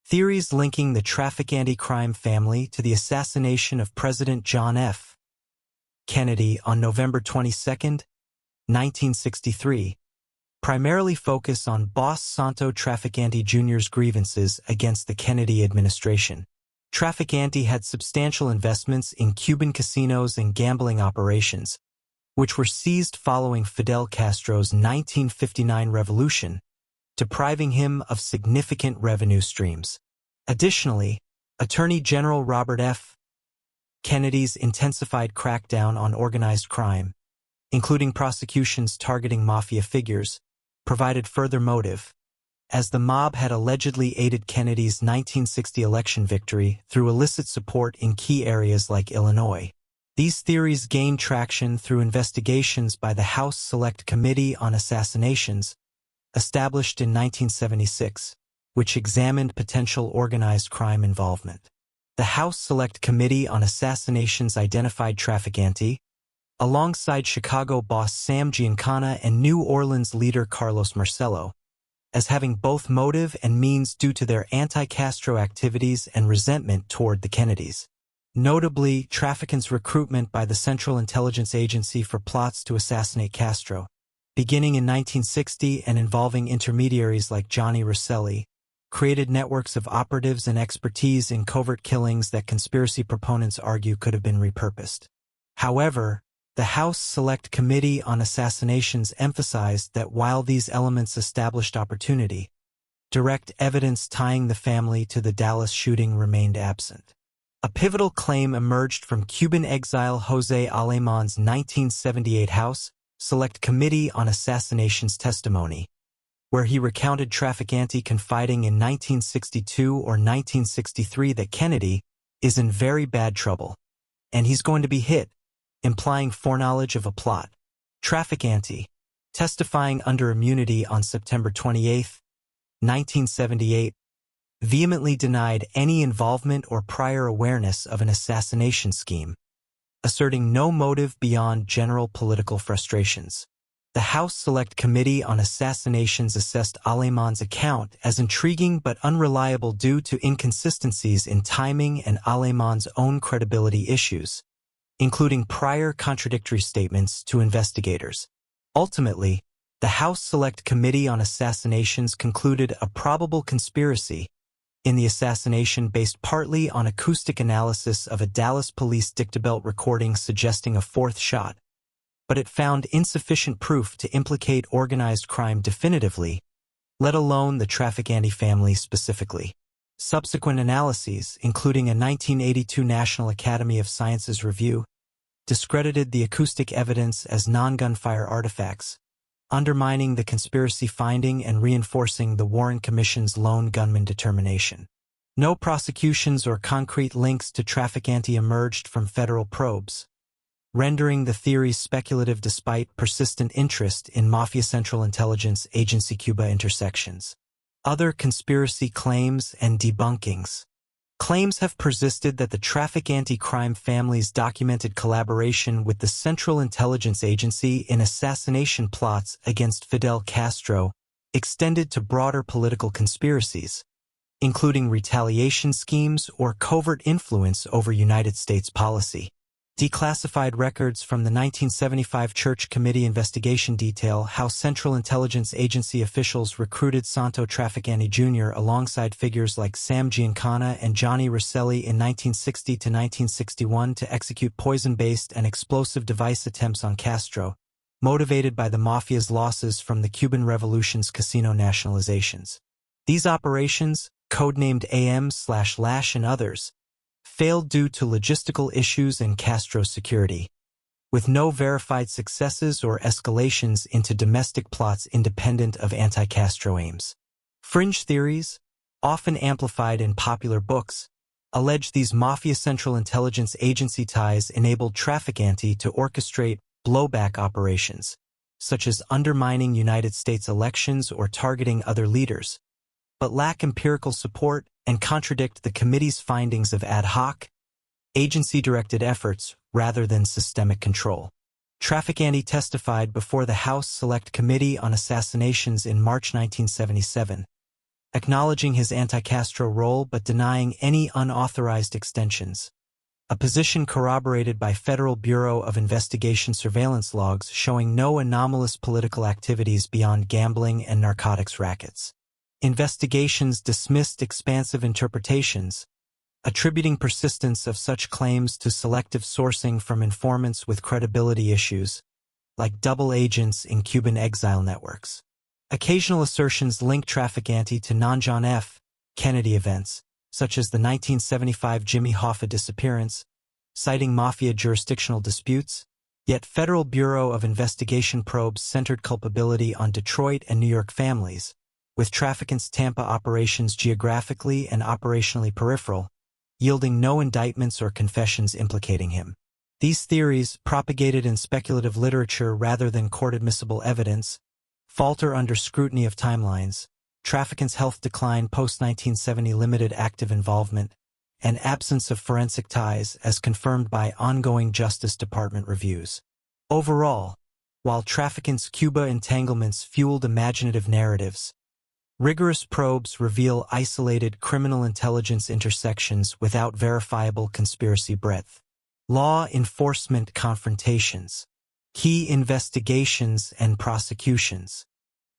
[SPEAKER 1] Theories linking the Trafficante crime family to the assassination of President John F. Kennedy on November 22, 1963, primarily focus on boss Santo Trafficante Jr.'s grievances against the Kennedy administration. Trafficante had substantial investments in Cuban casinos and gambling operations, which were seized following Fidel Castro's 1959 revolution, depriving him of significant revenue streams. Additionally, Attorney General Robert F. Kennedy's intensified crackdown on organized crime, including prosecutions targeting mafia figures, provided further motive, as the mob had allegedly aided Kennedy's 1960 election victory through illicit support in key areas like Illinois. These theories gained traction through investigations by the House Select Committee on Assassinations, established in 1976, which examined potential organized crime involvement. The House Select Committee on Assassinations identified Trafficante, alongside Chicago boss Sam Giancana and New Orleans leader Carlos Marcello, as having both motive and means due to their anti-Castro activities and resentment toward the Kennedys. Notably, Trafficante's recruitment by the Central Intelligence Agency for plots to assassinate Castro, beginning in 1960 and involving intermediaries like Johnny Rosselli, created networks of operatives and expertise in covert killings that conspiracy proponents argue could have been repurposed. However, the House Select Committee on Assassinations emphasized that while these elements established opportunity, direct evidence tying the family to the Dallas shooting remained absent. A pivotal claim emerged from Cuban exile José Aleman's 1978 House Select Committee on Assassinations testimony, where he recounted Trafficante confiding in 1962 or 1963 that Kennedy is in very bad trouble, and he's going to be hit, implying foreknowledge of a plot. Trafficante, testifying under immunity on September 28, 1978, vehemently denied any involvement or prior awareness of an assassination scheme, asserting no motive beyond general political frustrations. The House Select Committee on Assassinations assessed Aleman's account as intriguing but unreliable due to inconsistencies in timing and Aleman's own credibility issues, including prior contradictory statements to investigators. Ultimately, the House Select Committee on Assassinations concluded a probable conspiracy in the assassination based partly on acoustic analysis of a Dallas police dictabelt recording suggesting a fourth shot, but it found insufficient proof to implicate organized crime definitively, let alone the Trafficante family specifically. Subsequent analyses, including a 1982 National Academy of Sciences review, discredited the acoustic evidence as non-gunfire artifacts, undermining the conspiracy finding and reinforcing the Warren Commission's lone gunman determination. No prosecutions or concrete links to Trafficante emerged from federal probes, rendering the theory speculative despite persistent interest in Mafia Central Intelligence Agency Cuba intersections. Other conspiracy claims and debunkings. Claims have persisted that the Trafficante crime family's documented collaboration with the Central Intelligence Agency in assassination plots against Fidel Castro extended to broader political conspiracies, including retaliation schemes or covert influence over United States policy. Declassified records from the 1975 Church Committee investigation detail how Central Intelligence Agency officials recruited Santo Trafficante Jr. alongside figures like Sam Giancana and Johnny Rosselli in 1960 to 1961 to execute poison-based and explosive device attempts on Castro, motivated by the Mafia's losses from the Cuban Revolution's casino nationalizations. These operations, codenamed AM/Lash and others, failed due to logistical issues and Castro's security, with no verified successes or escalations into domestic plots independent of anti-Castro aims. Fringe theories, often amplified in popular books, allege these Mafia Central Intelligence Agency ties enabled Trafficante to orchestrate blowback operations, such as undermining United States elections or targeting other leaders, but lack empirical support and contradict the committee's findings of ad hoc, agency-directed efforts rather than systemic control. Trafficante testified before the House Select Committee on Assassinations in March 1977, acknowledging his anti-Castro role but denying any unauthorized extensions, a position corroborated by Federal Bureau of Investigation surveillance logs showing no anomalous political activities beyond gambling and narcotics rackets. Investigations dismissed expansive interpretations, attributing persistence of such claims to selective sourcing from informants with credibility issues, like double agents in Cuban exile networks. Occasional assertions link Trafficante to non-John F. Kennedy events, such as the 1975 Jimmy Hoffa disappearance, citing mafia jurisdictional disputes, yet Federal Bureau of Investigation probes centered culpability on Detroit and New York families, with Trafficante's Tampa operations geographically and operationally peripheral, yielding no indictments or confessions implicating him. These theories, propagated in speculative literature rather than court-admissible evidence, falter under scrutiny of timelines, Trafficant's health decline post-1970 limited active involvement, and absence of forensic ties as confirmed by ongoing Justice Department reviews. Overall, while Trafficant's Cuba entanglements fueled imaginative narratives, rigorous probes reveal isolated criminal intelligence intersections without verifiable conspiracy breadth. Law enforcement confrontations. Key investigations and prosecutions.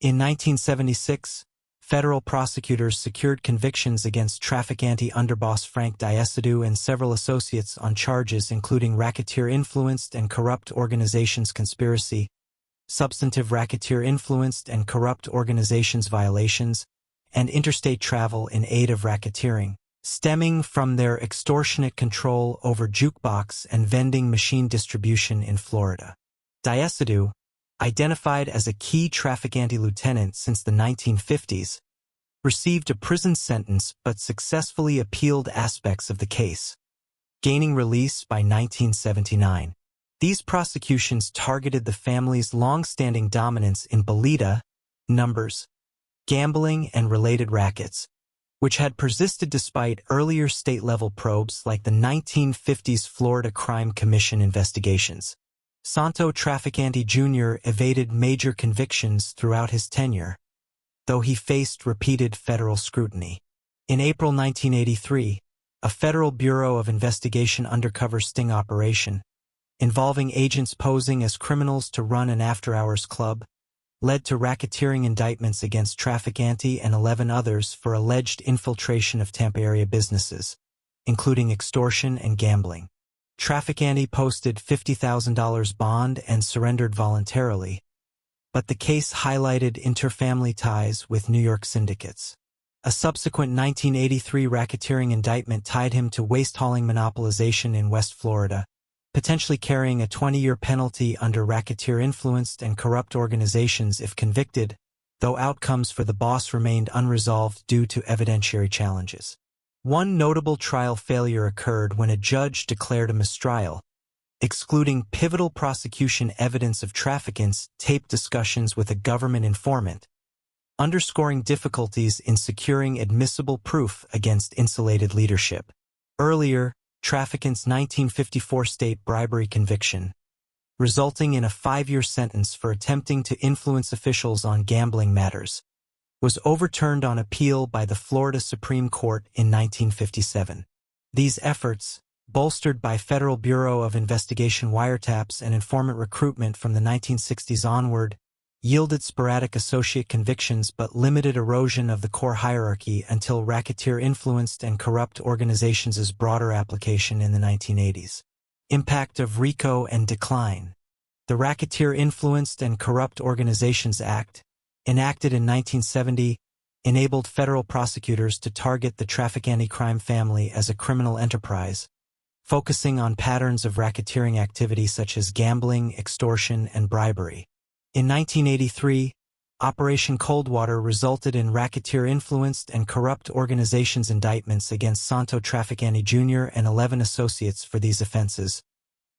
[SPEAKER 1] In 1976, federal prosecutors secured convictions against Trafficante underboss Frank Diasidu and several associates on charges including racketeer-influenced and corrupt organizations conspiracy, substantive racketeer-influenced and corrupt organizations violations, and interstate travel in aid of racketeering, stemming from their extortionate control over jukebox and vending machine distribution in Florida. Diasidu, identified as a key Trafficante lieutenant since the 1950s, received a prison sentence but successfully appealed aspects of the case, gaining release by 1979. These prosecutions targeted the family's long-standing dominance in bolita, numbers, gambling, and related rackets, which had persisted despite earlier state-level probes like the 1950s Florida Crime Commission investigations. Santo Trafficante Jr. evaded major convictions throughout his tenure, though he faced repeated federal scrutiny. In April 1983, a Federal Bureau of Investigation undercover sting operation, involving agents posing as criminals to run an after-hours club, led to racketeering indictments against Trafficante and 11 others for alleged infiltration of Tampa area businesses, including extortion and gambling. Trafficante posted $50,000 bond and surrendered voluntarily, but the case highlighted interfamily ties with New York syndicates. A subsequent 1983 racketeering indictment tied him to waste-hauling monopolization in West Florida, potentially carrying a 20-year penalty under racketeer-influenced and corrupt organizations if convicted, though outcomes for the boss remained unresolved due to evidentiary challenges. One notable trial failure occurred when a judge declared a mistrial, excluding pivotal prosecution evidence of Trafficant's taped discussions with a government informant, underscoring difficulties in securing admissible proof against insulated leadership. Earlier, Trafficant's 1954 state bribery conviction, resulting in a 5-year sentence for attempting to influence officials on gambling matters, was overturned on appeal by the Florida Supreme Court in 1957. These efforts, bolstered by Federal Bureau of Investigation wiretaps and informant recruitment from the 1960s onward, yielded sporadic associate convictions but limited erosion of the core hierarchy until racketeer-influenced and corrupt organizations' broader application in the 1980s. Impact of RICO and decline. The Racketeer-Influenced and Corrupt Organizations Act, enacted in 1970, enabled federal prosecutors to target the Trafficante crime family as a criminal enterprise, focusing on patterns of racketeering activity such as gambling, extortion, and bribery. In 1983, Operation Coldwater resulted in racketeer-influenced and corrupt organizations indictments against Santo Trafficante Jr. and 11 associates for these offenses,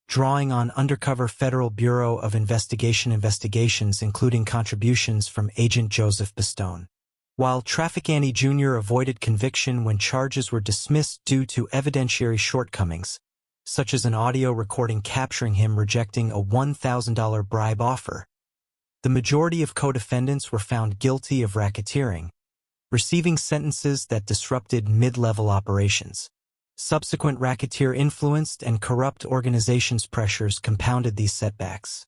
[SPEAKER 1] drawing on undercover Federal Bureau of Investigation investigations including contributions from Agent Joseph Pistone. While Trafficante Jr. avoided conviction when charges were dismissed due to evidentiary shortcomings, such as an audio recording capturing him rejecting a $1,000 bribe offer, the majority of co-defendants were found guilty of racketeering, receiving sentences that disrupted mid-level operations. Subsequent racketeer-influenced and corrupt organizations' pressures compounded these setbacks.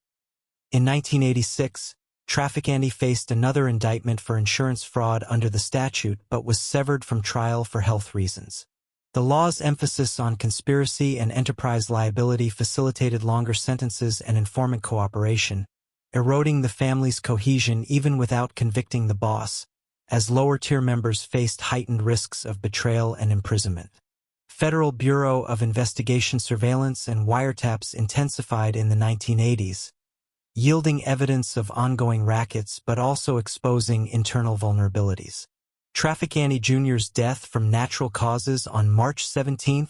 [SPEAKER 1] In 1986, Trafficante faced another indictment for insurance fraud under the statute but was severed from trial for health reasons. The law's emphasis on conspiracy and enterprise liability facilitated longer sentences and informant cooperation, eroding the family's cohesion even without convicting the boss, as lower-tier members faced heightened risks of betrayal and imprisonment. Federal Bureau of Investigation surveillance and wiretaps intensified in the 1980s, yielding evidence of ongoing rackets but also exposing internal vulnerabilities. Trafficante Jr.'s death from natural causes on March 17,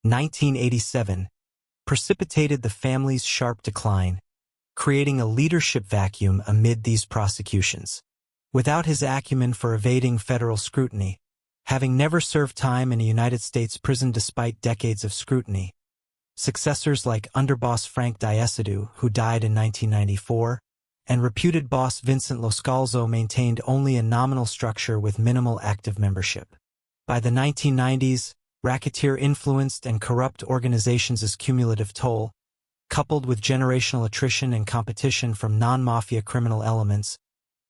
[SPEAKER 1] 1987, precipitated the family's sharp decline, creating a leadership vacuum amid these prosecutions. Without his acumen for evading federal scrutiny, having never served time in a United States prison despite decades of scrutiny, successors like underboss Frank Diasidu, who died in 1994, and reputed boss Vincent Loscalzo maintained only a nominal structure with minimal active membership. By the 1990s, racketeer-influenced and corrupt organizations' cumulative toll, coupled with generational attrition and competition from non-mafia criminal elements,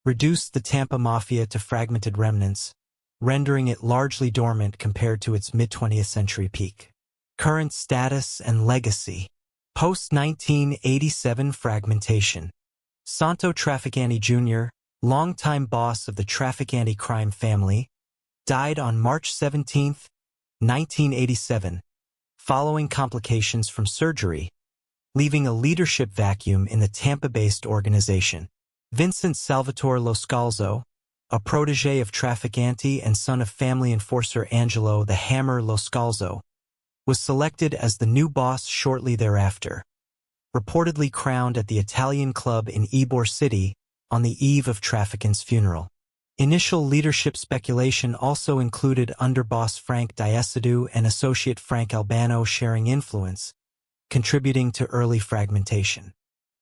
[SPEAKER 1] reduced the Tampa Mafia to fragmented remnants, rendering it largely dormant compared to its mid-20th century peak. Current status and legacy. Post-1987 fragmentation. Santo Trafficante Jr., longtime boss of the Trafficante crime family, died on March 17, 1987, following complications from surgery, leaving a leadership vacuum in the Tampa-based organization. Vincent Salvatore Loscalzo, a protege of Trafficante and son of family enforcer Angelo the Hammer Loscalzo, was selected as the new boss shortly thereafter, reportedly crowned at the Italian club in Ybor City on the eve of Trafficante's funeral. Initial leadership speculation also included underboss Frank Diasidu and associate Frank Albano sharing influence, contributing to early fragmentation.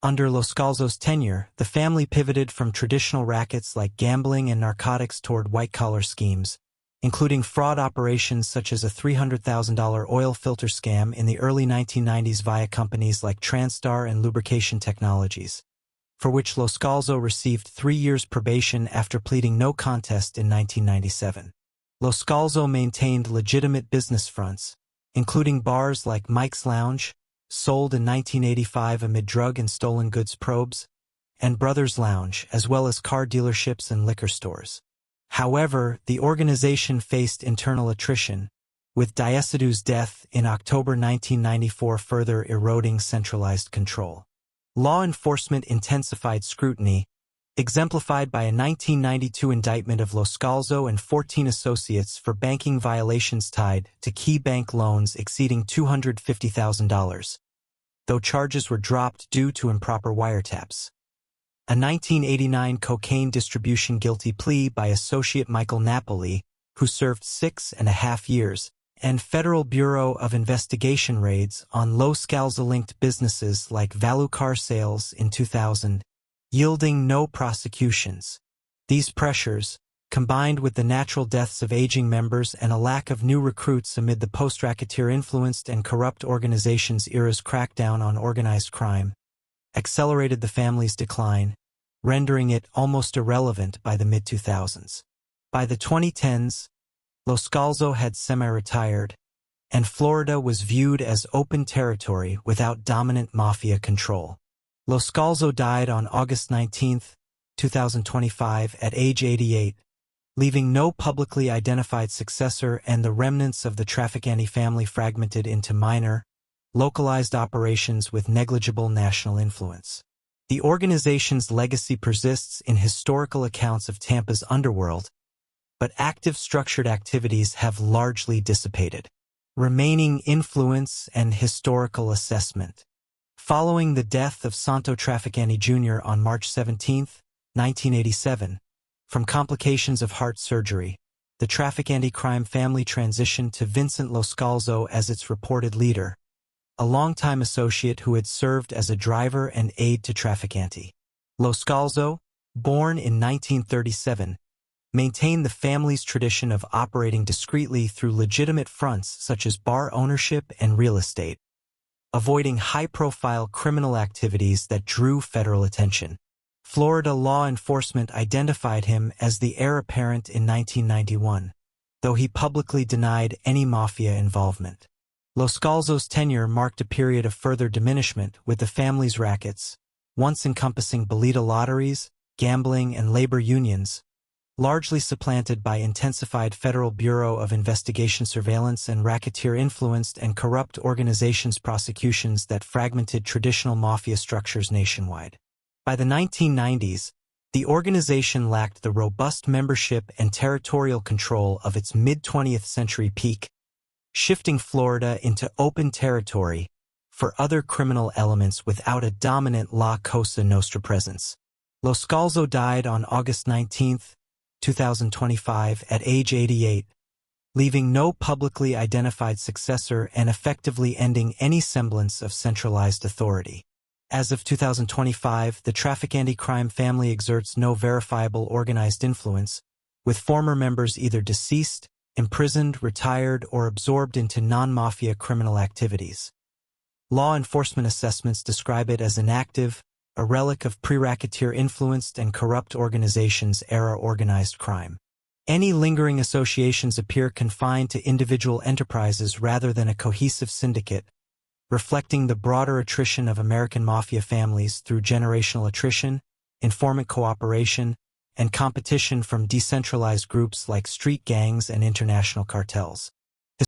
[SPEAKER 1] Under Loscalzo's tenure, the family pivoted from traditional rackets like gambling and narcotics toward white-collar schemes, including fraud operations such as a $300,000 oil filter scam in the early 1990s via companies like Transtar and Lubrication Technologies, for which Loscalzo received 3 years probation after pleading no contest in 1997. Loscalzo maintained legitimate business fronts, including bars like Mike's Lounge, sold in 1985 amid drug and stolen goods probes, and Brothers Lounge, as well as car dealerships and liquor stores. However, the organization faced internal attrition, with Diasidu's death in October 1994 further eroding centralized control. Law enforcement intensified scrutiny, exemplified by a 1992 indictment of Loscalzo and 14 associates for banking violations tied to key bank loans exceeding $250,000, though charges were dropped due to improper wiretaps. A 1989 cocaine distribution guilty plea by associate Michael Napoli, who served 6.5 years, and Federal Bureau of Investigation raids on Loscalzo-linked businesses like Value Car Sales in 2000, yielding no prosecutions. These pressures, combined with the natural deaths of aging members and a lack of new recruits amid the post-racketeer-influenced and corrupt organizations era's crackdown on organized crime, accelerated the family's decline, rendering it almost irrelevant by the mid-2000s. By the 2010s, Loscalzo had semi-retired, and Florida was viewed as open territory without dominant mafia control. Loscalzo died on August 19, 2025 at age 88, leaving no publicly identified successor and the remnants of the Trafficante family fragmented into minor, localized operations with negligible national influence. The organization's legacy persists in historical accounts of Tampa's underworld, but active structured activities have largely dissipated. Remaining influence and historical assessment. Following the death of Santo Trafficante Jr. on March 17, 1987, from complications of heart surgery, the Trafficante crime family transitioned to Vincent Lo Scalzo as its reported leader, a longtime associate who had served as a driver and aide to Trafficante. Lo Scalzo, born in 1937, maintained the family's tradition of operating discreetly through legitimate fronts such as bar ownership and real estate, avoiding high-profile criminal activities that drew federal attention. Florida law enforcement identified him as the heir apparent in 1991, though he publicly denied any mafia involvement. Lo Scalzo's tenure marked a period of further diminishment, with the family's rackets, once encompassing Bolita lotteries, gambling, and labor unions, largely supplanted by intensified Federal Bureau of Investigation surveillance and racketeer-influenced and corrupt organizations prosecutions that fragmented traditional mafia structures nationwide. By the 1990s, the organization lacked the robust membership and territorial control of its mid-20th century peak, shifting Florida into open territory for other criminal elements without a dominant La Cosa Nostra presence. Lo Scalzo died on August 19, 2025, at age 88, leaving no publicly identified successor and effectively ending any semblance of centralized authority. As of 2025, the Trafficante crime family exerts no verifiable organized influence, with former members either deceased, imprisoned, retired, or absorbed into non-mafia criminal activities. Law enforcement assessments describe it as inactive, a relic of pre-racketeer-influenced and corrupt organizations era organized crime. Any lingering associations appear confined to individual enterprises rather than a cohesive syndicate, reflecting the broader attrition of American mafia families through generational attrition, informant cooperation, and competition from decentralized groups like street gangs and international cartels.